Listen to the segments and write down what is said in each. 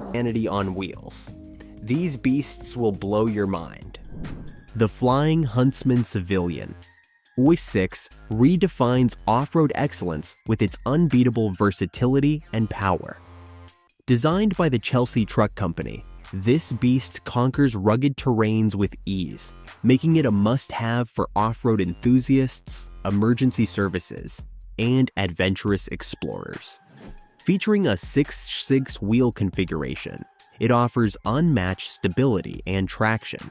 humanity on wheels. These beasts will blow your mind. The Flying Huntsman Civilian. OIS-6 redefines off-road excellence with its unbeatable versatility and power. Designed by the Chelsea Truck Company, this beast conquers rugged terrains with ease, making it a must-have for off-road enthusiasts, emergency services, and adventurous explorers. Featuring a 6/6 wheel configuration, it offers unmatched stability and traction.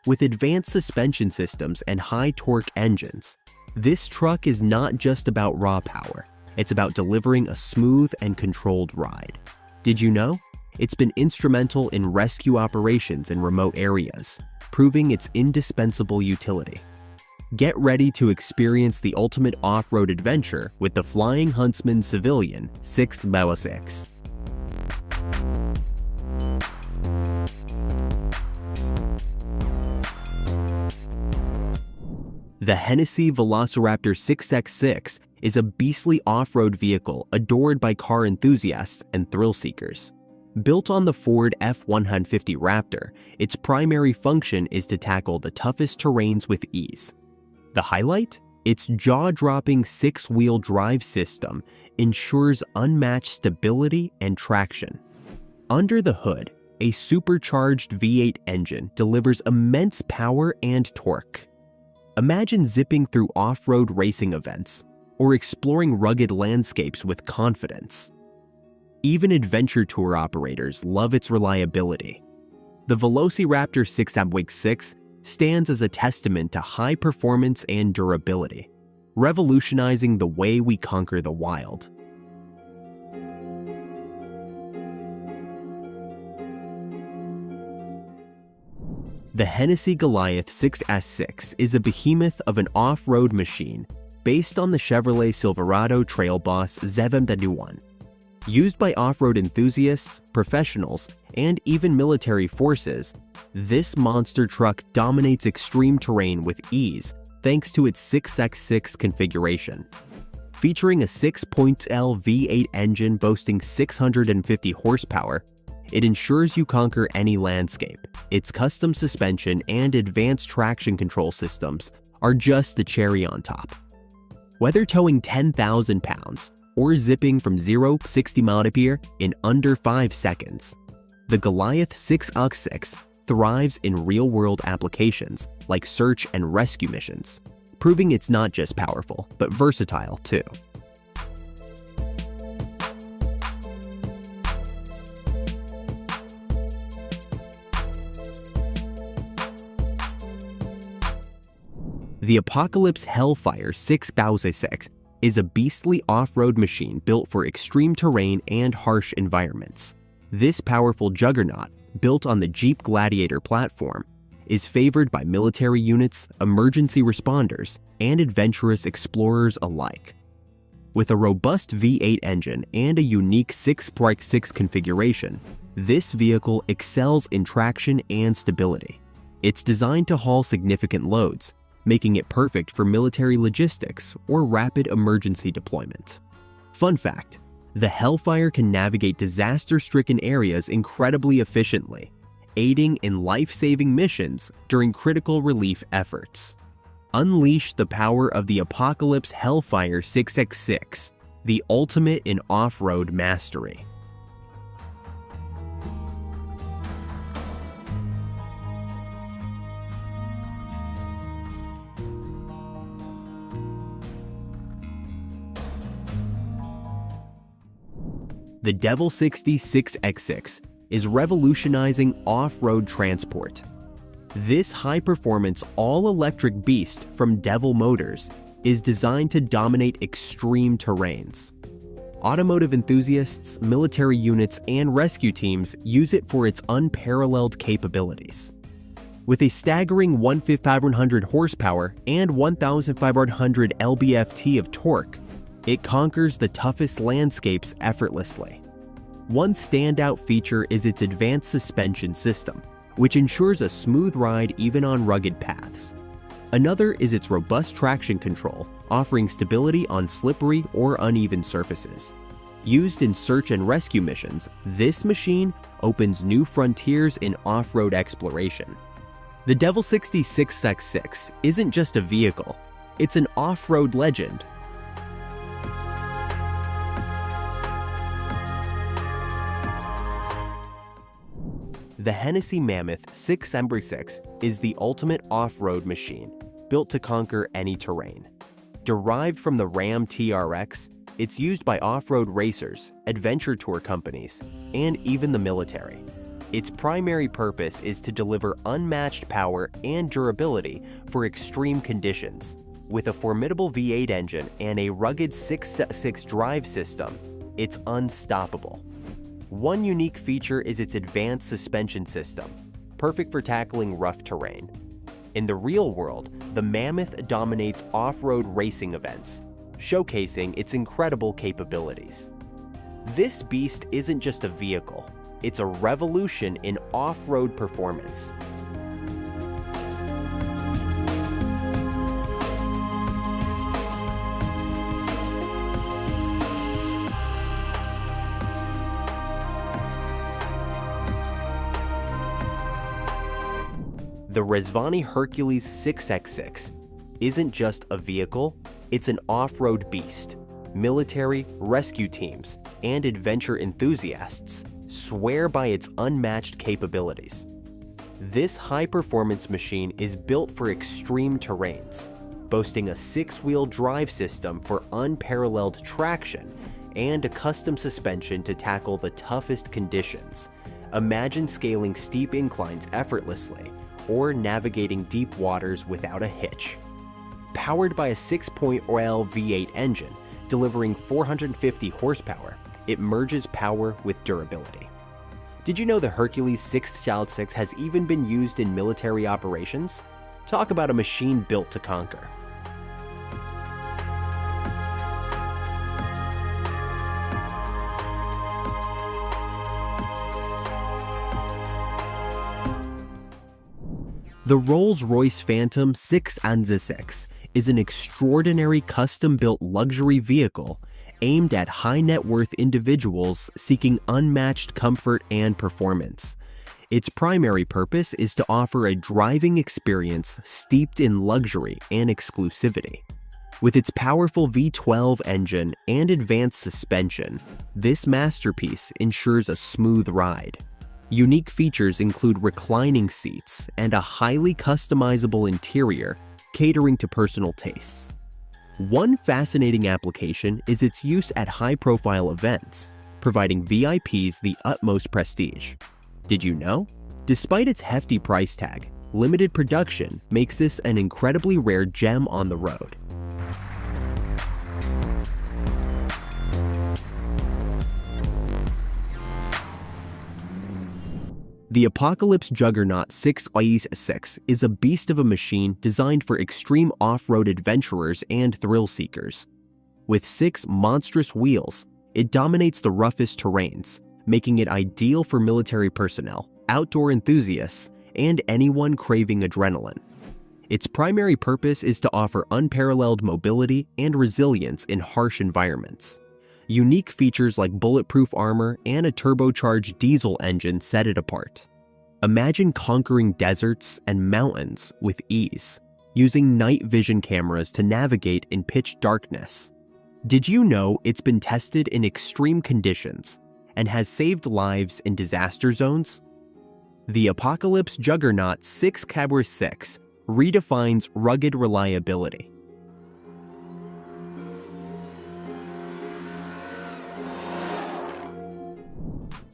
With advanced suspension systems and high-torque engines, this truck is not just about raw power, it's about delivering a smooth and controlled ride. Did you know? It's been instrumental in rescue operations in remote areas, proving its indispensable utility. Get ready to experience the ultimate off-road adventure with the Flying Huntsman Civilian 6x6. The Hennessy Velociraptor 6x6 is a beastly off-road vehicle adored by car enthusiasts and thrill-seekers. Built on the Ford F-150 Raptor, its primary function is to tackle the toughest terrains with ease. The highlight? Its jaw-dropping 6-wheel drive system ensures unmatched stability and traction. Under the hood, a supercharged V8 engine delivers immense power and torque. Imagine zipping through off-road racing events or exploring rugged landscapes with confidence. Even adventure tour operators love its reliability. The Velociraptor 6x6 stands as a testament to high performance and durability, revolutionizing the way we conquer the wild. The Hennessy Goliath 6S6 is a behemoth of an off-road machine based on the Chevrolet Silverado Trail Boss ZM-1. Used by off-road enthusiasts, professionals, and even military forces, this monster truck dominates extreme terrain with ease thanks to its 6x6 configuration. Featuring a 6.L V8 engine boasting 650 horsepower, it ensures you conquer any landscape. Its custom suspension and advanced traction control systems are just the cherry on top. Whether towing 10,000 pounds or zipping from 0 to 60 mph in under 5 seconds, the Goliath 6x6 thrives in real-world applications like search and rescue missions, proving it's not just powerful, but versatile too. The Apocalypse Hellfire 6x6 is a beastly off-road machine built for extreme terrain and harsh environments. This powerful juggernaut, built on the Jeep Gladiator platform, is favored by military units, emergency responders, and adventurous explorers alike. With a robust V8 engine and a unique 6x6 configuration, this vehicle excels in traction and stability. It's designed to haul significant loads, making it perfect for military logistics or rapid emergency deployment. Fun fact, the Hellfire can navigate disaster-stricken areas incredibly efficiently, aiding in life-saving missions during critical relief efforts. Unleash the power of the Apocalypse Hellfire 6x6, the ultimate in off-road mastery. The Devil 60 6x6 is revolutionizing off-road transport. This high-performance, all-electric beast from Devil Motors is designed to dominate extreme terrains. Automotive enthusiasts, military units, and rescue teams use it for its unparalleled capabilities. With a staggering 1,500 horsepower and 1,500 lb-ft of torque, it conquers the toughest landscapes effortlessly. One standout feature is its advanced suspension system, which ensures a smooth ride even on rugged paths. Another is its robust traction control, offering stability on slippery or uneven surfaces. Used in search and rescue missions, this machine opens new frontiers in off-road exploration. The Devil 66X6 isn't just a vehicle, it's an off-road legend. The Hennessy Mammoth 6x6 is the ultimate off-road machine, built to conquer any terrain. Derived from the Ram TRX, it's used by off-road racers, adventure tour companies, and even the military. Its primary purpose is to deliver unmatched power and durability for extreme conditions. With a formidable V8 engine and a rugged 6x6 drive system, it's unstoppable. One unique feature is its advanced suspension system, perfect for tackling rough terrain. In the real world, the Mammoth dominates off-road racing events, showcasing its incredible capabilities. This beast isn't just a vehicle, it's a revolution in off-road performance. The Rezvani Hercules 6x6 isn't just a vehicle, it's an off-road beast. Military, rescue teams, and adventure enthusiasts swear by its unmatched capabilities. This high-performance machine is built for extreme terrains, boasting a 6-wheel drive system for unparalleled traction and a custom suspension to tackle the toughest conditions. Imagine scaling steep inclines effortlessly, or navigating deep waters without a hitch. Powered by a 6.0L V8 engine, delivering 450 horsepower, it merges power with durability. Did you know the Hercules 6x6 has even been used in military operations? Talk about a machine built to conquer. The Rolls-Royce Phantom 6x6 is an extraordinary custom-built luxury vehicle aimed at high-net-worth individuals seeking unmatched comfort and performance. Its primary purpose is to offer a driving experience steeped in luxury and exclusivity. With its powerful V12 engine and advanced suspension, this masterpiece ensures a smooth ride. Unique features include reclining seats and a highly customizable interior catering to personal tastes. One fascinating application is its use at high-profile events, providing VIPs the utmost prestige. Did you know? Despite its hefty price tag, limited production makes this an incredibly rare gem on the road. The Apocalypse Juggernaut 6x6 is a beast of a machine designed for extreme off-road adventurers and thrill seekers. With 6 monstrous wheels, it dominates the roughest terrains, making it ideal for military personnel, outdoor enthusiasts, and anyone craving adrenaline. Its primary purpose is to offer unparalleled mobility and resilience in harsh environments. Unique features like bulletproof armor and a turbocharged diesel engine set it apart. Imagine conquering deserts and mountains with ease, using night vision cameras to navigate in pitch darkness. Did you know it's been tested in extreme conditions and has saved lives in disaster zones? The Apocalypse Juggernaut 6x6 redefines rugged reliability.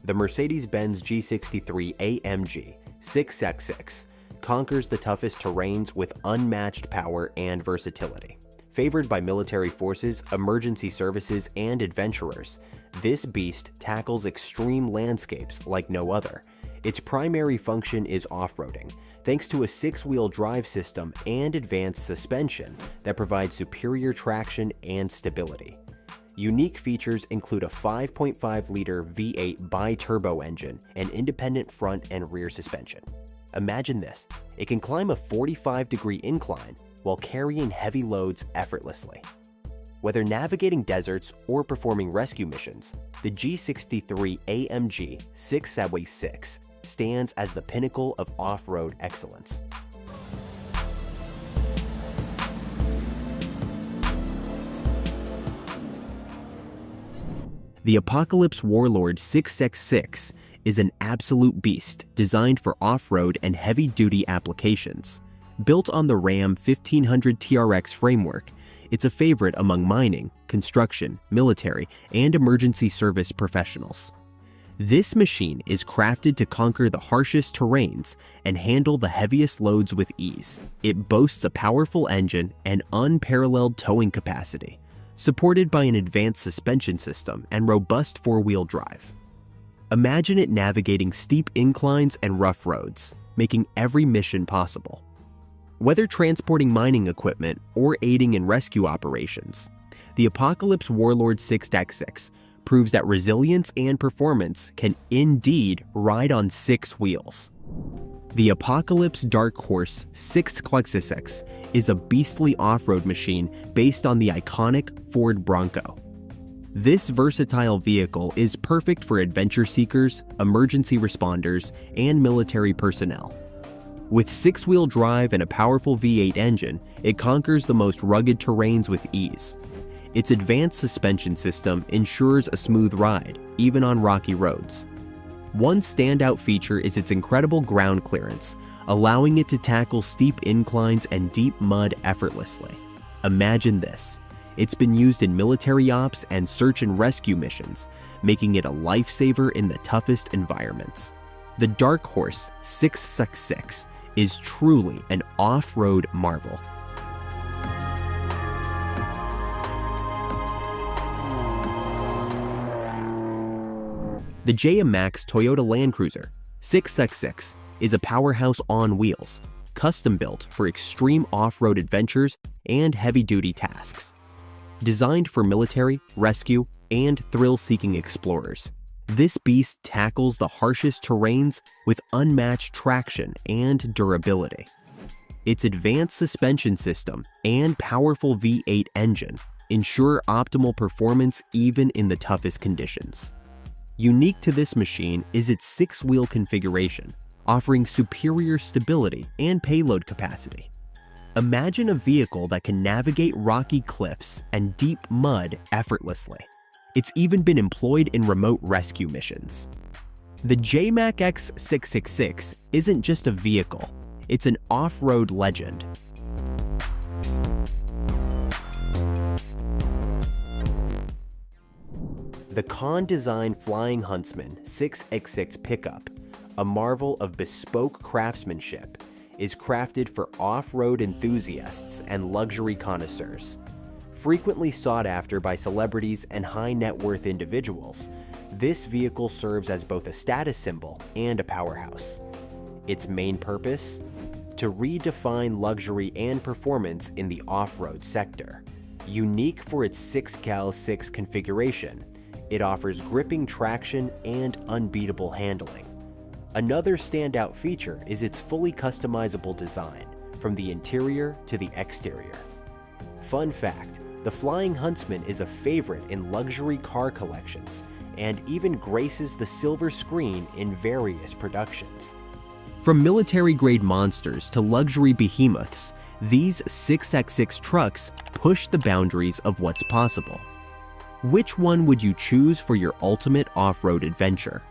The Mercedes-Benz G63 AMG 6x6 conquers the toughest terrains with unmatched power and versatility. Favored by military forces, emergency services, and adventurers, this beast tackles extreme landscapes like no other. Its primary function is off-roading, thanks to a 6-wheel drive system and advanced suspension that provides superior traction and stability. Unique features include a 5.5-liter V8 bi-turbo engine and independent front and rear suspension. Imagine this, it can climb a 45-degree incline while carrying heavy loads effortlessly. Whether navigating deserts or performing rescue missions, the G63 AMG 6x6 stands as the pinnacle of off-road excellence. The Apocalypse Warlord 6x6 is an absolute beast designed for off-road and heavy-duty applications. Built on the Ram 1500 TRX framework, it's a favorite among mining, construction, military, and emergency service professionals. This machine is crafted to conquer the harshest terrains and handle the heaviest loads with ease. It boasts a powerful engine and unparalleled towing capacity, supported by an advanced suspension system and robust four-wheel drive. Imagine it navigating steep inclines and rough roads, making every mission possible. Whether transporting mining equipment or aiding in rescue operations, the Apocalypse Warlord 6x6 proves that resilience and performance can indeed ride on 6 wheels. The Apocalypse Dark Horse 6x6 is a beastly off-road machine based on the iconic Ford Bronco. This versatile vehicle is perfect for adventure seekers, emergency responders, and military personnel. With 6-wheel drive and a powerful V8 engine, it conquers the most rugged terrains with ease. Its advanced suspension system ensures a smooth ride, even on rocky roads. One standout feature is its incredible ground clearance, allowing it to tackle steep inclines and deep mud effortlessly. Imagine this. It's been used in military ops and search and rescue missions, making it a lifesaver in the toughest environments. The Dark Horse 6x6 is truly an off-road marvel. The JMax Toyota Land Cruiser 6x6 is a powerhouse on wheels, custom-built for extreme off-road adventures and heavy-duty tasks. Designed for military, rescue, and thrill-seeking explorers, this beast tackles the harshest terrains with unmatched traction and durability. Its advanced suspension system and powerful V8 engine ensure optimal performance even in the toughest conditions. Unique to this machine is its 6-wheel configuration, offering superior stability and payload capacity. Imagine a vehicle that can navigate rocky cliffs and deep mud effortlessly. It's even been employed in remote rescue missions. The JMac X 666 isn't just a vehicle, it's an off-road legend. The Con-Design Flying Huntsman 6x6 pickup, a marvel of bespoke craftsmanship, is crafted for off-road enthusiasts and luxury connoisseurs. Frequently sought after by celebrities and high-net-worth individuals, this vehicle serves as both a status symbol and a powerhouse. Its main purpose? To redefine luxury and performance in the off-road sector. Unique for its 6x6 configuration, it offers gripping traction and unbeatable handling. Another standout feature is its fully customizable design, from the interior to the exterior. Fun fact, the Flying Huntsman is a favorite in luxury car collections and even graces the silver screen in various productions. From military-grade monsters to luxury behemoths, these 6x6 trucks push the boundaries of what's possible. Which one would you choose for your ultimate off-road adventure?